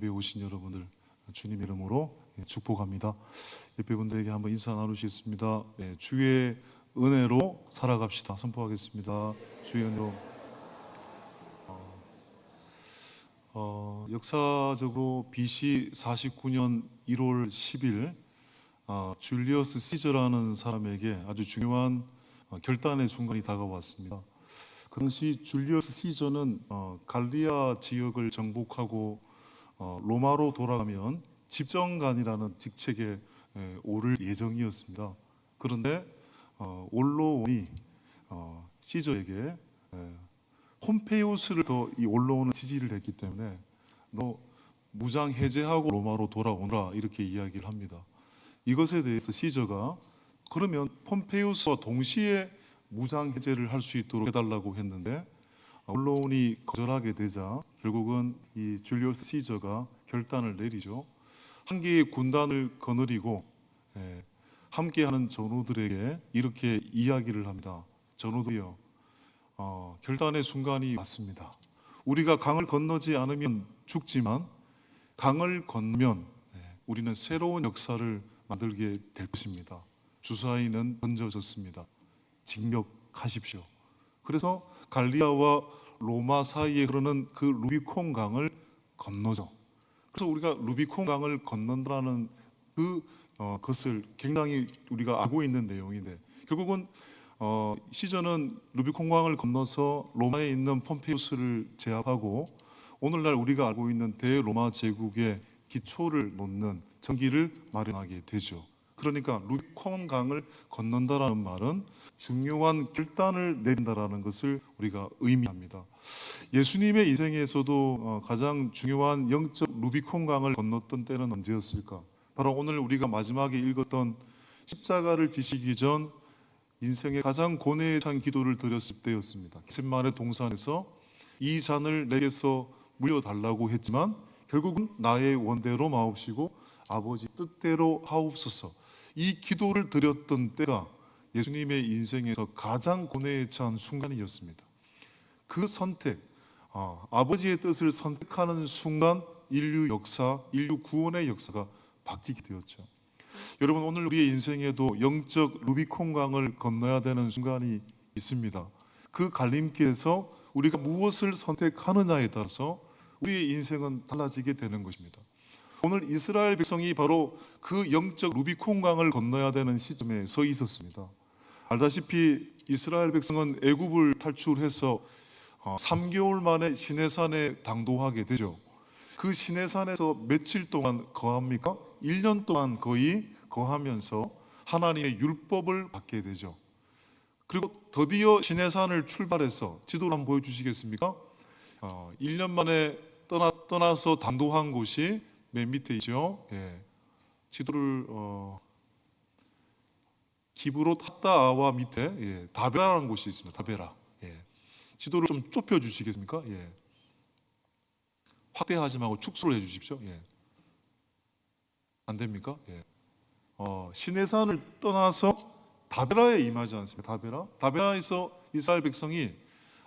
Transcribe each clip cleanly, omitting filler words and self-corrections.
예배에 오신 여러분들 주님 이름으로 축복합니다. 예배분들에게 한번 인사 나누시겠습니다. 주의 은혜로 살아갑시다. 선포하겠습니다. 주의 은혜로. 역사적으로 BC 49년 1월 10일 줄리어스 시저라는 사람에게 아주 중요한 결단의 순간이 다가왔습니다. 그 당시 줄리어스 시저는 갈리아 지역을 정복하고 로마로 돌아가면 집정관이라는 직책에 오를 예정이었습니다. 그런데 올로온이 시저에게 폼페이우스를 더 이 올로온은 지지를 했기 때문에 너 무장 해제하고 로마로 돌아오너라 이렇게 이야기를 합니다. 이것에 대해서 시저가 그러면 폼페이우스와 동시에 무장 해제를 할 수 있도록 해달라고 했는데 올로온이 거절하게 되자 결국은 이 줄리어스 시저가 결단을 내리죠. 한 개의 군단을 거느리고 함께하는 전우들에게 이렇게 이야기를 합니다. 전우들이여, 결단의 순간이 왔습니다. 우리가 강을 건너지 않으면 죽지만 강을 건너면 우리는 새로운 역사를 만들게 될 것입니다. 주사위는 던져졌습니다. 직력하십시오. 그래서 갈리아와 로마 사이에 흐르는 그 루비콘 강을 건너죠. 그래서 우리가 루비콘 강을 건넌다는 그것을 굉장히 우리가 알고 있는 내용인데 결국은 시저는 루비콘 강을 건너서 로마에 있는 폼페이우스를 제압하고 오늘날 우리가 알고 있는 대로마 제국의 기초를 놓는 전기를 마련하게 되죠. 그러니까 루비콘 강을 건넌다라는 말은 중요한 결단을 내린다라는 것을 우리가 의미합니다. 예수님의 인생에서도 가장 중요한 영적 루비콘 강을 건넜던 때는 언제였을까? 바로 오늘 우리가 마지막에 읽었던 십자가를 지시기 전 인생의 가장 고뇌에 찬 기도를 드렸을 때였습니다. 겟세마네 동산에서 이 잔을 내게서 물려달라고 했지만 결국은 나의 원대로 마옵시고 아버지 뜻대로 하옵소서. 이 기도를 드렸던 때가 예수님의 인생에서 가장 고뇌에 찬 순간이었습니다. 그 선택, 아버지의 뜻을 선택하는 순간 인류 역사, 인류 구원의 역사가 바뀌게 되었죠. 여러분, 오늘 우리의 인생에도 영적 루비콘 강을 건너야 되는 순간이 있습니다. 그 갈림길에서 우리가 무엇을 선택하느냐에 따라서 우리의 인생은 달라지게 되는 것입니다. 오늘 이스라엘 백성이 바로 그 영적 루비콘 강을 건너야 되는 시점에 서 있었습니다. 알다시피 이스라엘 백성은 애굽을 탈출해서 3개월 만에 시내산에 당도하게 되죠. 그 시내산에서 며칠 동안 거합니까? 1년 동안 거의 거하면서 하나님의 율법을 받게 되죠. 그리고 드디어 시내산을 출발해서 지도를 한번 보여주시겠습니까? 1년 만에 떠나서 당도한 곳이 맨 밑에 있죠. 지도를 기브롯 핫다아와 밑에 다베라라는 곳이 있습니다. 다베라. 지도를 좀 좁혀 주시겠습니까? 확대하지 말고 축소를 해 주십시오. 안 됩니까? 시내산을 떠나서 다베라에 임하지 않습니까? 다베라에서 이스라엘 백성이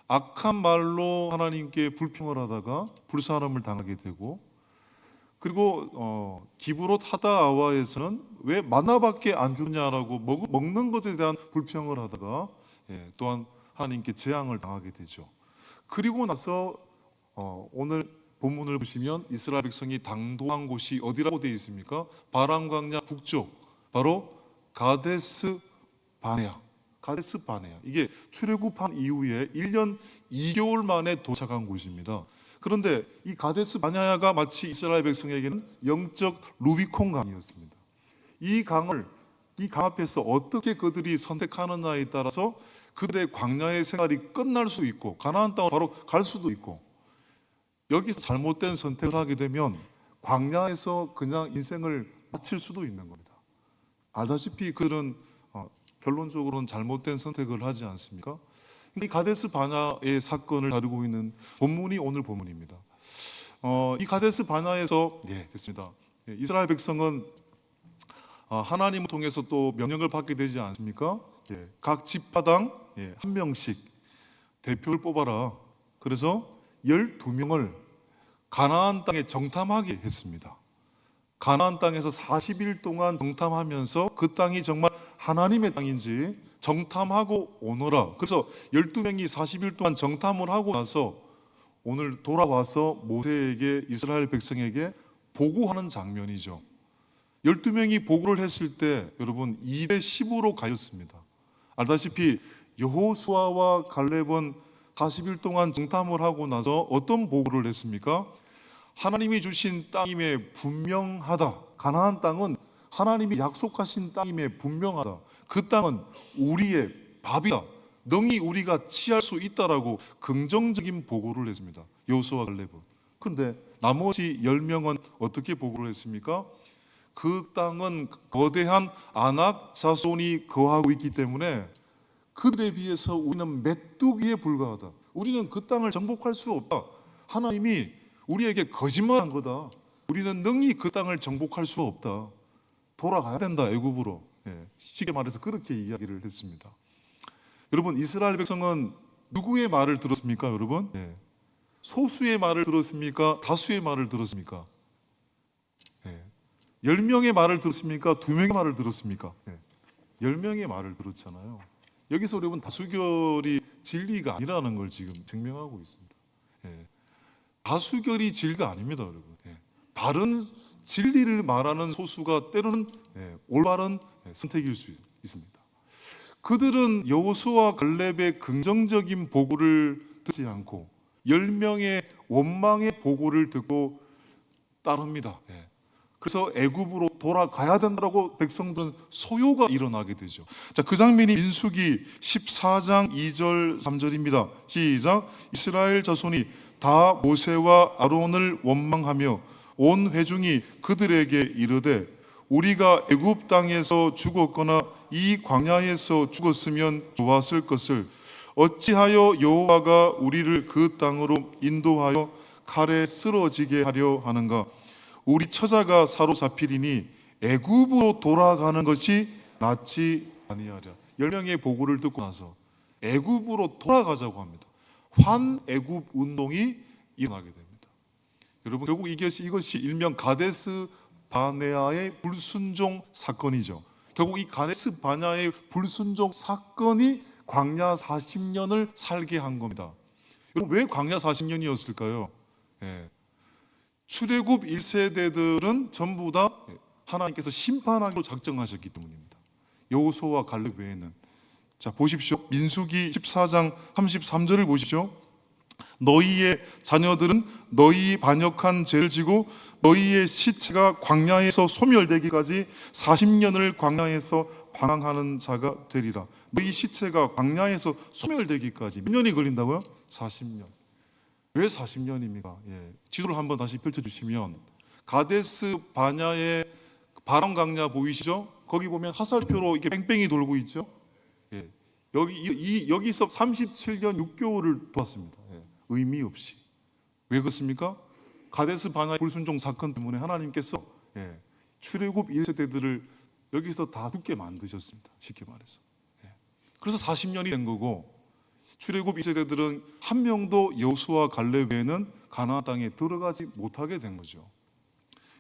악한 말로 하나님께 불평을 하다가 불사함을 당하게 되고, 그리고 기브롯 하다아와에서는 왜 만나밖에 안 주냐라고 먹는 것에 대한 불평을 하다가 또한 하나님께 재앙을 당하게 되죠. 그리고 나서 오늘 본문을 보시면 이스라엘 백성이 당도한 곳이 어디라고 되어 있습니까? 바람 광야 북쪽, 바로 가데스 바네아. 이게 출애굽한 이후에 1년 2개월 만에 도착한 곳입니다. 그런데 이 가데스 바네아가 마치 이스라엘 백성에게는 영적 루비콘 강이었습니다. 이 강 앞에서 어떻게 그들이 선택하느냐에 따라서 그들의 광야의 생활이 끝날 수 있고 가나안 땅으로 바로 갈 수도 있고, 여기서 잘못된 선택을 하게 되면 광야에서 그냥 인생을 마칠 수도 있는 겁니다. 알다시피 그들은 결론적으로는 잘못된 선택을 하지 않습니까? 이 가데스 바네아의 사건을 다루고 있는 본문이 오늘 본문입니다. 이 가데스 바네아에서 됐습니다. 이스라엘 백성은 하나님을 통해서 또 명령을 받게 되지 않습니까? 각 지파당 한 명씩 대표를 뽑아라. 그래서 12명을 가나안 땅에 정탐하게 했습니다. 가나안 땅에서 40일 동안 정탐하면서 그 땅이 정말 하나님의 땅인지 정탐하고 오너라. 그래서 12명이 40일 동안 정탐을 하고 나서 오늘 돌아와서 모세에게, 이스라엘 백성에게 보고하는 장면이죠. 12명이 보고를 했을 때 여러분 2대 10으로 가였습니다. 알다시피 여호수아와 갈렙은 40일 동안 정탐을 하고 나서 어떤 보고를 했습니까? 하나님이 주신 땅임에 분명하다. 가나안 땅은 하나님이 약속하신 땅임에 분명하다. 그 땅은 우리의 밥이다. 능히 우리가 취할 수 있다라고 긍정적인 보고를 했습니다. 여호수아와 갈렙은. 그런데 나머지 10명은 어떻게 보고를 했습니까? 그 땅은 거대한 아낙 자손이 거하고 있기 때문에 그들에 비해서 우리는 메뚜기에 불과하다. 우리는 그 땅을 정복할 수 없다. 하나님이 우리에게 거짓말한 거다. 우리는 능히 그 땅을 정복할 수 없다. 돌아가야 된다, 애굽으로. 쉽게 말해서 그렇게 이야기를 했습니다. 여러분, 이스라엘 백성은 누구의 말을 들었습니까, 여러분? 소수의 말을 들었습니까? 다수의 말을 들었습니까? 10명의 말을 들었습니까? 2명의 말을 들었습니까? 10명의 말을 들었잖아요. 여기서 여러분 다수결이 진리가 아니라는 걸 지금 증명하고 있습니다. 다수결이 진리가 아닙니다, 여러분. 바른 진리를 말하는 소수가 때로는 올바른 선택일 수 있습니다. 그들은 여호수아 갈렙의 긍정적인 보고를 듣지 않고 10명의 원망의 보고를 듣고 따릅니다. 그래서 애굽으로 돌아가야 된다고 백성들은 소요가 일어나게 되죠. 자, 그 장면이 민수기 14장 2절 3절입니다. 시작. 이스라엘 자손이 다 모세와 아론을 원망하며 온 회중이 그들에게 이르되 우리가 애굽 땅에서 죽었거나 이 광야에서 죽었으면 좋았을 것을 어찌하여 여호와가 우리를 그 땅으로 인도하여 칼에 쓰러지게 하려 하는가? 우리 처자가 사로잡히리니 애굽으로 돌아가는 것이 낫지 아니하랴. 10명의 보고를 듣고 나서 애굽으로 돌아가자고 합니다. 환애굽 운동이 일어나게 됩니다. 여러분, 결국 이것이 일명 가데스 바네아의 불순종 사건이죠. 결국 이 가데스 바네아의 불순종 사건이 광야 40년을 살게 한 겁니다. 여러분, 왜 광야 40년이었을까요? 출애굽 1세대들은 전부 다 하나님께서 심판하기로 작정하셨기 때문입니다. 여호수아와 갈렙 외에는. 자, 보십시오. 민수기 14장 33절을 보십시오. 너희의 자녀들은 너희 반역한 죄를 지고 너희의 시체가 광야에서 소멸되기까지 40년을 광야에서 방황하는 자가 되리라. 너희 시체가 광야에서 소멸되기까지 몇 년이 걸린다고요? 40년. 왜 40년입니까? 지도를 한번 다시 펼쳐주시면 가데스 바냐의 바람 강야 보이시죠? 거기 보면 화살표로 이렇게 뺑뺑이 돌고 있죠? 여기서 37년 6개월을 도왔습니다. 의미 없이. 왜 그렇습니까? 가데스 바냐의 불순종 사건 때문에 하나님께서 출애굽 1세대들을 여기서 다 죽게 만드셨습니다. 쉽게 말해서. 그래서 40년이 된 거고 출애굽 2세대들은 한 명도 여호수아 갈렙 외에는 가나안 땅에 들어가지 못하게 된 거죠.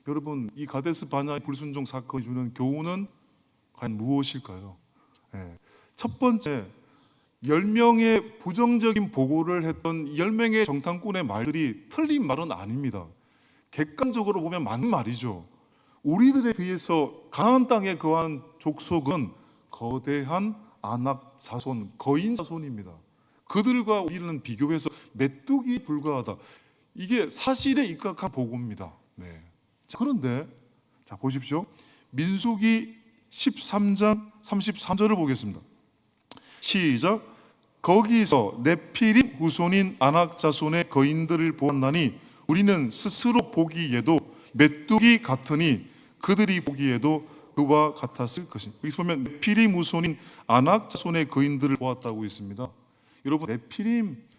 여러분, 이 가데스 바냐의 불순종 사건이 주는 교훈은 과연 무엇일까요? 첫 번째, 10명의 부정적인 보고를 했던 10명의 정탐꾼의 말들이 틀린 말은 아닙니다. 객관적으로 보면 맞는 말이죠. 우리들에 비해서 가나안 땅에 거한 족속은 거대한 아낙 자손, 거인 자손입니다. 그들과 우리는 비교해서 메뚜기에 불과하다. 이게 사실에 입각한 보고입니다. 자, 그런데 자, 보십시오. 민수기 13장 33절을 보겠습니다. 시작. 거기서 네피림 후손인 아낙 자손의 거인들을 보았나니 우리는 스스로 보기에도 메뚜기 같으니 그들이 보기에도 그와 같았을 것입니다. 여기서 보면 네피림 후손인 아낙 자손의 거인들을 보았다고 있습니다. 여러분,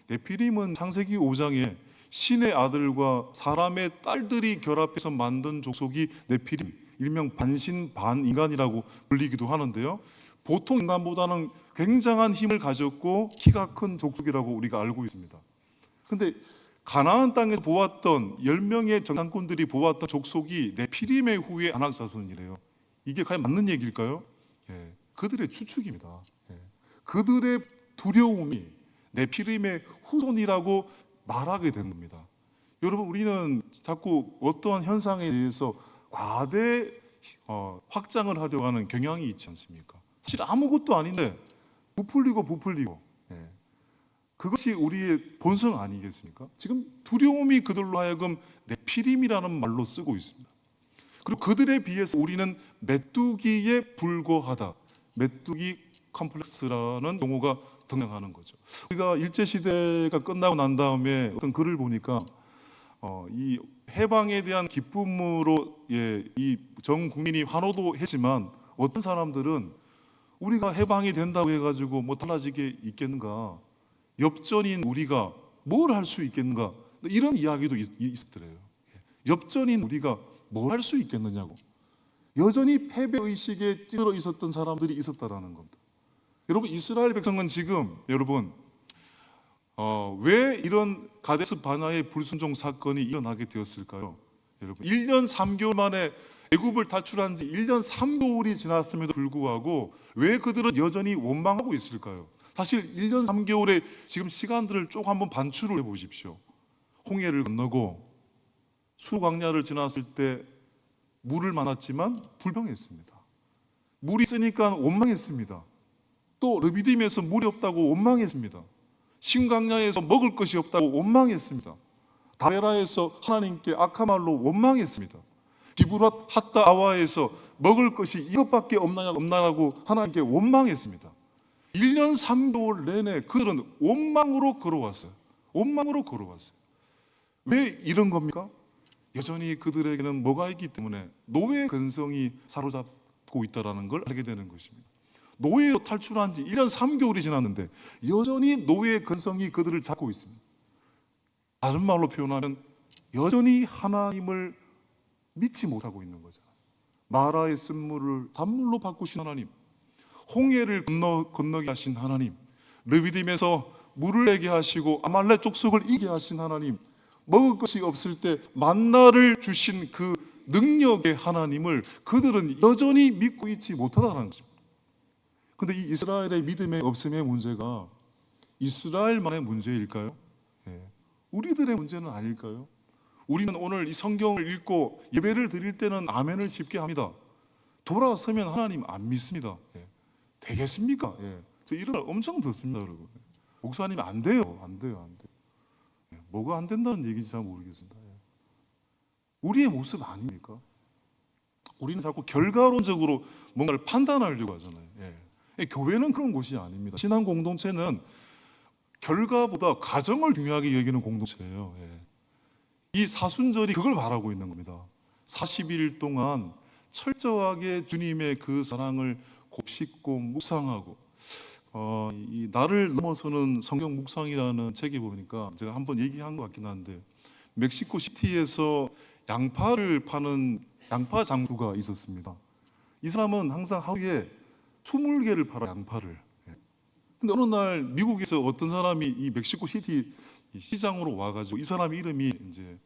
네피림은 창세기 5장에 신의 아들과 사람의 딸들이 결합해서 만든 족속이 네피림, 일명 반신 반인간이라고 불리기도 하는데요. 보통 인간보다는 굉장한 힘을 가졌고 키가 큰 족속이라고 우리가 알고 있습니다. 그런데 가나안 땅에서 보았던 10명의 정탐꾼들이 보았던 족속이 네피림의 후에 아낙 자손이래요. 이게 과연 맞는 얘기일까요? 예, 그들의 추측입니다. 예, 그들의 두려움이 네피림의 후손이라고 말하게 된 겁니다. 여러분, 우리는 자꾸 어떠한 현상에 대해서 과대 확장을 하려고 하는 경향이 있지 않습니까? 사실 아무것도 아닌데 부풀리고 예. 그것이 우리의 본성 아니겠습니까? 지금 두려움이 그들로 하여금 네피림이라는 말로 쓰고 있습니다. 그리고 그들에 비해서 우리는 메뚜기에 불과하다. 메뚜기 컴플렉스라는 용어가 등장하는 거죠. 우리가 일제시대가 끝나고 난 다음에 어떤 글을 보니까 이 해방에 대한 기쁨으로 이 전 국민이 환호도 했지만 어떤 사람들은 우리가 해방이 된다고 해가지고 뭐 달라지게 있겠는가? 엽전인 우리가 뭘 할 수 있겠는가? 이런 이야기도 있었더래요. 엽전인 우리가 뭘 할 수 있겠느냐고. 여전히 패배의식에 찌들어 있었던 사람들이 있었다라는 겁니다. 여러분, 이스라엘 백성은 지금 여러분 왜 이런 가데스 바나의 불순종 사건이 일어나게 되었을까요? 여러분, 1년 3개월 만에 애굽을 탈출한 지 1년 3개월이 지났음에도 불구하고 왜 그들은 여전히 원망하고 있을까요? 사실 1년 3개월의 지금 시간들을 쭉 한번 반추를 해보십시오. 홍해를 건너고 수광야를 지났을 때 물을 만났지만 불평했습니다. 물이 있으니까 원망했습니다. 또 르비딤에서 물이 없다고 원망했습니다. 신광야에서 먹을 것이 없다고 원망했습니다. 다베라에서 하나님께 악한 말로 원망했습니다. 기브랏 핫다 아와에서 먹을 것이 이것밖에 없나라고 하나님께 원망했습니다. 1년 3개월 내내 그들은 원망으로 걸어왔어요. 원망으로 걸어왔어요. 왜 이런 겁니까? 여전히 그들에게는 뭐가 있기 때문에 노예 근성이 사로잡고 있다는 걸 알게 되는 것입니다. 노예로 탈출한 지 1년 3개월이 지났는데 여전히 노예 근성이 그들을 잡고 있습니다. 다른 말로 표현하면 여전히 하나님을 믿지 못하고 있는 거잖아요. 마라의 쓴물을 단물로 바꾸신 하나님, 홍해를 건너게 하신 하나님, 르비딤에서 물을 내게 하시고 아말렉 족속을 이기게 하신 하나님, 먹을 것이 없을 때 만나를 주신 그 능력의 하나님을 그들은 여전히 믿고 있지 못하다는 것입니다. 그런데 이 이스라엘의 믿음의 없음의 문제가 이스라엘만의 문제일까요? 우리들의 문제는 아닐까요? 우리는 오늘 이 성경을 읽고 예배를 드릴 때는 아멘을 쉽게 합니다. 돌아서면 하나님 안 믿습니다. 되겠습니까? 저 이런 말 엄청 듣습니다, 여러분. 목사님 안 돼요. 뭐가 안 된다는 얘기인지 잘 모르겠습니다. 우리의 모습 아닙니까? 우리는 자꾸 결과론적으로 뭔가를 판단하려고 하잖아요. 교회는 그런 곳이 아닙니다. 신앙 공동체는 결과보다 과정을 중요하게 여기는 공동체예요. 이 사순절이 그걸 말하고 있는 겁니다. 40일 동안 철저하게 주님의 그 사랑을 곱씹고 묵상하고 이 나를 넘어서는 성경 묵상이라는 책에 보니까 제가 한번 얘기한 것 같긴 한데 멕시코 시티에서 양파를 파는 양파 장수가 있었습니다. 이 사람은 항상 하루에 20개를 팔아 양파를. 근데 어느 날 미국에서 어떤 사람이 이 멕시코 시티 시장으로 와가지고 이 사람 이름이 이제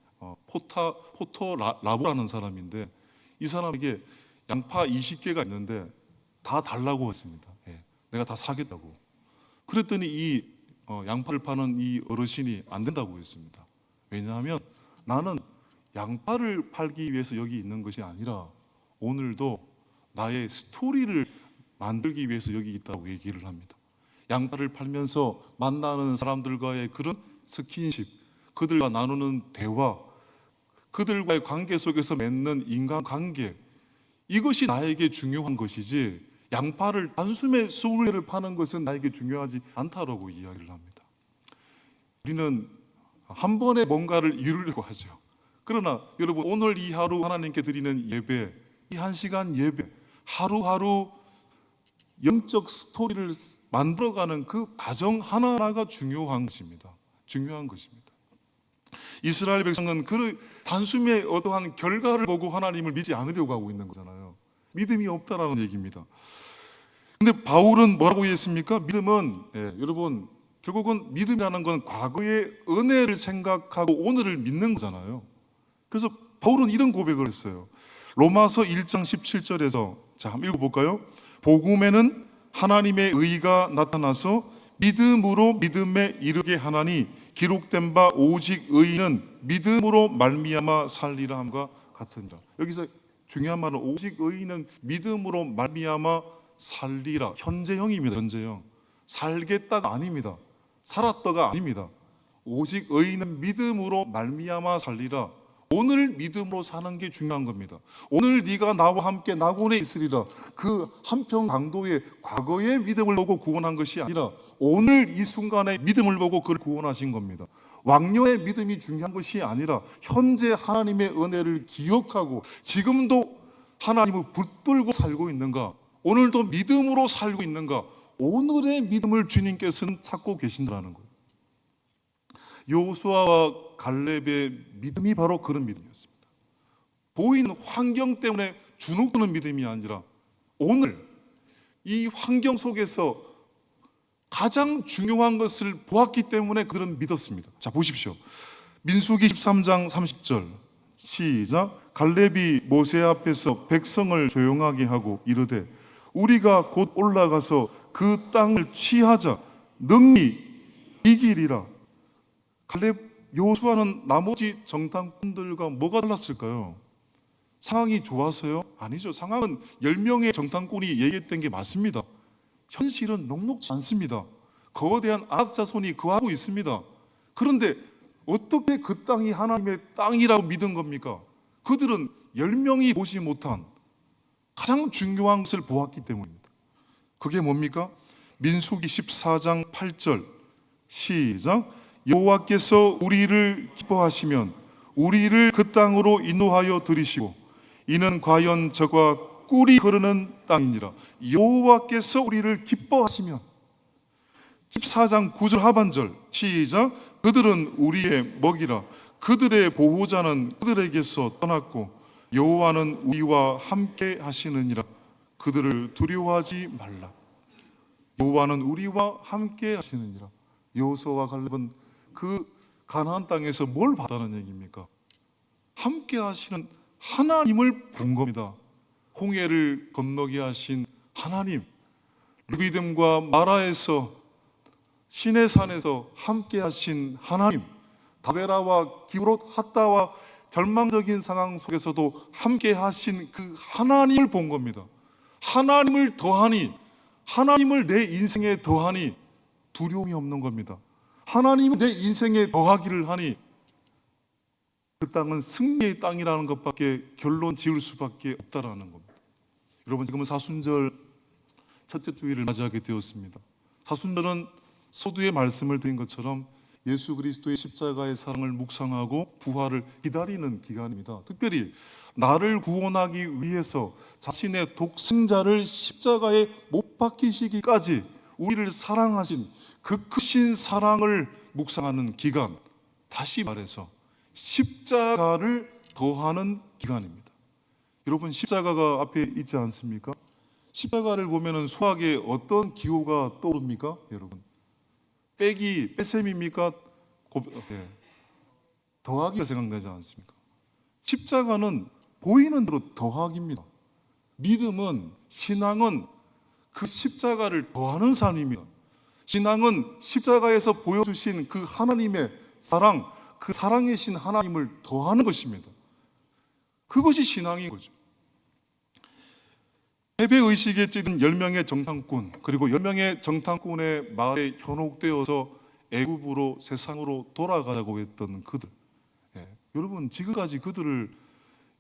포토 라보라는 사람인데 이 사람에게 양파 20개가 있는데 다 달라고 했습니다. 내가 다 사겠다고. 그랬더니 이 양파를 파는 이 어르신이 안 된다고 했습니다. 왜냐하면 나는 양파를 팔기 위해서 여기 있는 것이 아니라 오늘도 나의 스토리를 만들기 위해서 여기 있다고 얘기를 합니다. 양파를 팔면서 만나는 사람들과의 그런 스킨십, 그들과 나누는 대화, 그들과의 관계 속에서 맺는 인간관계, 이것이 나에게 중요한 것이지 양파를 단숨에 20개를 파는 것은 나에게 중요하지 않다라고 이야기를 합니다. 우리는 한 번에 뭔가를 이루려고 하죠. 그러나 여러분, 오늘 이 하루 하나님께 드리는 예배, 이 1시간 예배, 하루하루 영적 스토리를 만들어가는 그 과정 하나하나가 중요한 것입니다. 이스라엘 백성은 그 단숨에 어떠한 결과를 보고 하나님을 믿지 않으려고 하고 있는 거잖아요. 믿음이 없다라는 얘기입니다. 근데 바울은 뭐라고 했습니까? 믿음은 여러분 결국은 믿음이라는 건 과거의 은혜를 생각하고 오늘을 믿는 거잖아요. 그래서 바울은 이런 고백을 했어요. 로마서 1장 17절에서 자, 한번 읽어볼까요? 복음에는 하나님의 의가 나타나서 믿음으로 믿음에 이르게 하나니 기록된 바 오직 의인은 믿음으로 말미암아 살리라 함과 같으니라. 여기서 중요한 말은 오직 의인은 믿음으로 말미암아 살리라. 현재형입니다. 현재형. 살겠다가 아닙니다. 살았다가 아닙니다. 오직 의인은 믿음으로 말미암아 살리라. 오늘 믿음으로 사는 게 중요한 겁니다. 오늘 네가 나와 함께 낙원에 있으리라. 그 한평 강도의 과거의 믿음을 보고 구원한 것이 아니라 오늘 이 순간의 믿음을 보고 그를 구원하신 겁니다. 왕년의 믿음이 중요한 것이 아니라 현재 하나님의 은혜를 기억하고 지금도 하나님을 붙들고 살고 있는가, 오늘도 믿음으로 살고 있는가, 오늘의 믿음을 주님께서는 찾고 계신다는 거예요. 여호수아와 갈렙의 믿음이 바로 그런 믿음이었습니다. 보이는 환경 때문에 주눅드는 믿음이 아니라 오늘 이 환경 속에서 가장 중요한 것을 보았기 때문에 그들은 믿었습니다. 자, 보십시오. 민수기 13장 30절 시작. 갈렙이 모세 앞에서 백성을 조용하게 하고 이르되 우리가 곧 올라가서 그 땅을 취하자 능히 이기리라. 갈렙 여호수아는 나머지 정탐꾼들과 뭐가 달랐을까요? 상황이 좋아서요? 아니죠. 상황은 10명의 정탐꾼이 얘기했던 게 맞습니다. 현실은 녹록지 않습니다. 거대한 아낙 자손이 거하고 있습니다. 그런데 어떻게 그 땅이 하나님의 땅이라고 믿은 겁니까? 그들은 10명이 보지 못한 가장 중요한 것을 보았기 때문입니다. 그게 뭡니까? 민수기 14장 8절 시작. 여호와께서 우리를 기뻐하시면 우리를 그 땅으로 인도하여 들이시고 이는 과연 저가 꿀이 흐르는 땅이니라. 여호와께서 우리를 기뻐하시면. 14장 9절 하반절 시작. 그들은 우리의 먹이라. 그들의 보호자는 그들에게서 떠났고 여호와는 우리와 함께 하시느니라. 그들을 두려워하지 말라. 여호와는 우리와 함께 하시느니라. 여호수아와 갈렙은 그 가나안 땅에서 뭘 받았는 얘기입니까? 함께 하시는 하나님을 본 겁니다. 홍해를 건너게 하신 하나님, 르비딤과 마라에서 시내산에서 함께 하신 하나님, 다베라와 기브롯 핫다와 절망적인 상황 속에서도 함께 하신 그 하나님을 본 겁니다. 하나님을 더하니, 하나님을 내 인생에 더하니 두려움이 없는 겁니다. 하나님이 내 인생에 더하기를 하니 그 땅은 승리의 땅이라는 것밖에 결론 지을 수밖에 없다라는 겁니다. 여러분, 지금은 사순절 첫째 주일을 맞이하게 되었습니다. 사순절은 서두에 말씀을 드린 것처럼 예수 그리스도의 십자가의 사랑을 묵상하고 부활을 기다리는 기간입니다. 특별히 나를 구원하기 위해서 자신의 독생자를 십자가에 못 박히시기까지 우리를 사랑하신 그 크신 사랑을 묵상하는 기간, 다시 말해서 십자가를 더하는 기간입니다. 여러분, 십자가가 앞에 있지 않습니까? 십자가를 보면 수학에 어떤 기호가 떠오릅니까? 여러분, 빼기, 뺄셈입니까? 더하기가 생각나지 않습니까? 십자가는 보이는 대로 더하기입니다. 믿음은, 신앙은 그 십자가를 더하는 삶입니다. 신앙은 십자가에서 보여주신 그 하나님의 사랑, 그 사랑이신 하나님을 더하는 것입니다. 그것이 신앙인 거죠. 패배의식에 찌든 10명의 정탐꾼, 그리고 10명의 정탐꾼의 말에 현혹되어서 애굽으로, 세상으로 돌아가자고 했던 그들. 여러분, 지금까지 그들을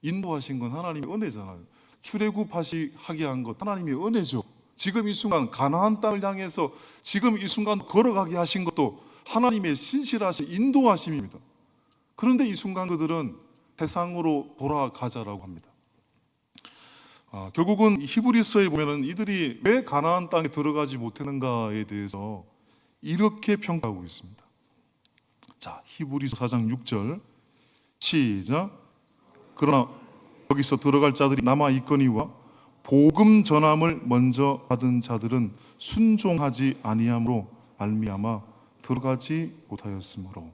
인도하신 건 하나님의 은혜잖아요. 출애굽하게 한 것 하나님의 은혜죠. 지금 이 순간 가나안 땅을 향해서 지금 이 순간 걸어가게 하신 것도 하나님의 신실하신 인도하심입니다. 그런데 이 순간 그들은 세상으로 돌아가자라고 합니다. 결국은 히브리서에 보면은 이들이 왜 가나안 땅에 들어가지 못했는가에 대해서 이렇게 평가하고 있습니다. 자, 히브리서 4장 6절 시작. 그러나 여기서 들어갈 자들이 남아 있거니와 복음 전함을 먼저 받은 자들은 순종하지 아니함으로 말미암아 들어가지 못하였으므로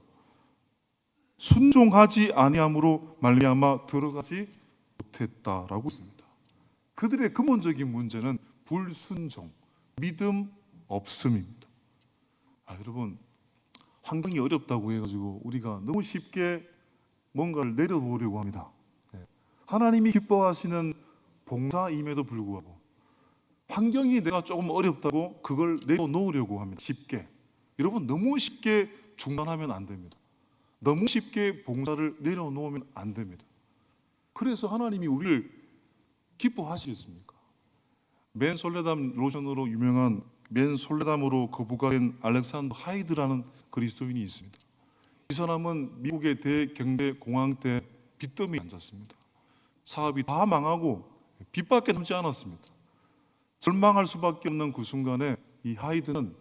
순종하지 아니함으로 말미암아 들어가지 못했다라고 했습니다. 그들의 근본적인 문제는 불순종, 믿음 없음입니다. 여러분, 환경이 어렵다고 해가지고 우리가 너무 쉽게 뭔가를 내려놓으려고 합니다. 하나님이 기뻐하시는 봉사임에도 불구하고 환경이 내가 조금 어렵다고 그걸 내려놓으려고 합니다. 쉽게. 여러분, 너무 쉽게 중단하면 안 됩니다. 너무 쉽게 봉사를 내려놓으면 안 됩니다. 그래서 하나님이 우리를 기뻐하시겠습니까? 맨 솔레담 로션으로 유명한 맨 솔레담으로 거부가 된 알렉산더 하이드라는 그리스도인이 있습니다. 이 사람은 미국의 대경제공황 때 빚더미에 앉았습니다. 사업이 다 망하고 빚밖에 남지 않았습니다. 절망할 수밖에 없는 그 순간에 이 하이드는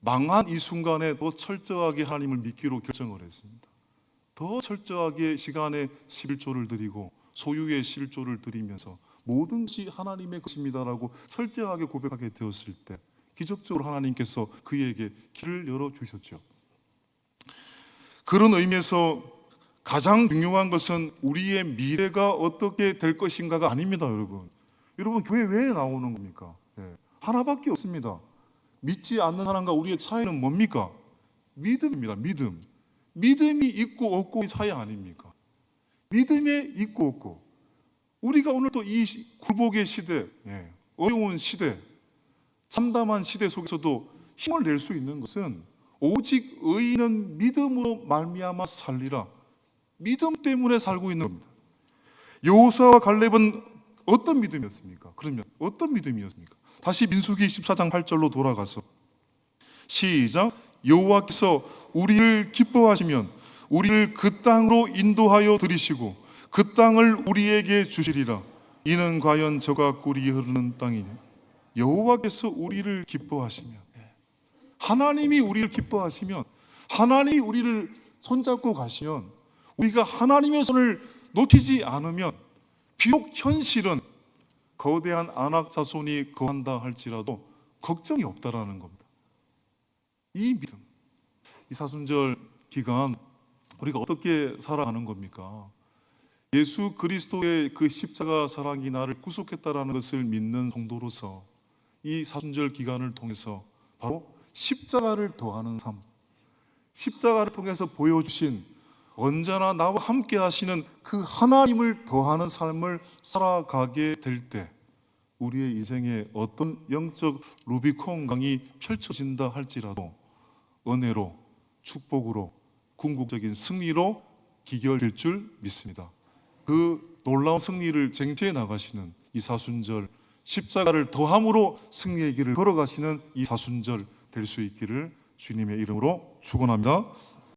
망한 이 순간에 더 철저하게 하나님을 믿기로 결정을 했습니다. 더 철저하게 시간에 11조를 드리고 소유의 11조를 드리면서 모든 것이 하나님의 것입니다라고 철저하게 고백하게 되었을 때 기적적으로 하나님께서 그에게 길을 열어주셨죠. 그런 의미에서 가장 중요한 것은 우리의 미래가 어떻게 될 것인가가 아닙니다. 여러분 교회 왜 나오는 겁니까? 하나밖에 없습니다. 믿지 않는 사람과 우리의 차이는 뭡니까? 믿음입니다. 믿음이 있고 없고의 차이 아닙니까? 믿음에 있고 없고. 우리가 오늘 또 이 굴복의 시대, 어려운 시대, 참담한 시대 속에서도 힘을 낼 수 있는 것은 오직 의인은 믿음으로 말미암아 살리라. 믿음 때문에 살고 있는 겁니다. 여호수아와 갈렙은 어떤 믿음이었습니까? 그러면 어떤 믿음이었습니까? 다시 민수기 14장 8절로 돌아가서 시작. 여호와께서 우리를 기뻐하시면 우리를 그 땅으로 인도하여 들이시고 그 땅을 우리에게 주시리라. 이는 과연 저가 꿀이 흐르는 땅이니. 여호와께서 우리를 기뻐하시면, 하나님이 우리를 기뻐하시면, 하나님이 우리를 손잡고 가시면, 우리가 하나님의 손을 놓치지 않으면 비록 현실은 거대한 안악 자손이 거한다 할지라도 걱정이 없다라는 겁니다. 이 믿음, 이 사순절 기간 우리가 어떻게 살아가는 겁니까? 예수 그리스도의 그 십자가 사랑이 나를 구속했다라는 것을 믿는 성도로서 이 사순절 기간을 통해서 바로 십자가를 더하는 삶, 십자가를 통해서 보여주신 언제나 나와 함께 하시는 그 하나님을 더하는 삶을 살아가게 될 때 우리의 인생에 어떤 영적 루비콘 강이 펼쳐진다 할지라도 은혜로, 축복으로, 궁극적인 승리로 기결될 줄 믿습니다. 그 놀라운 승리를 쟁취해 나가시는 이 사순절, 십자가를 더함으로 승리의 길을 걸어가시는 이 사순절 될 수 있기를 주님의 이름으로 축원합니다.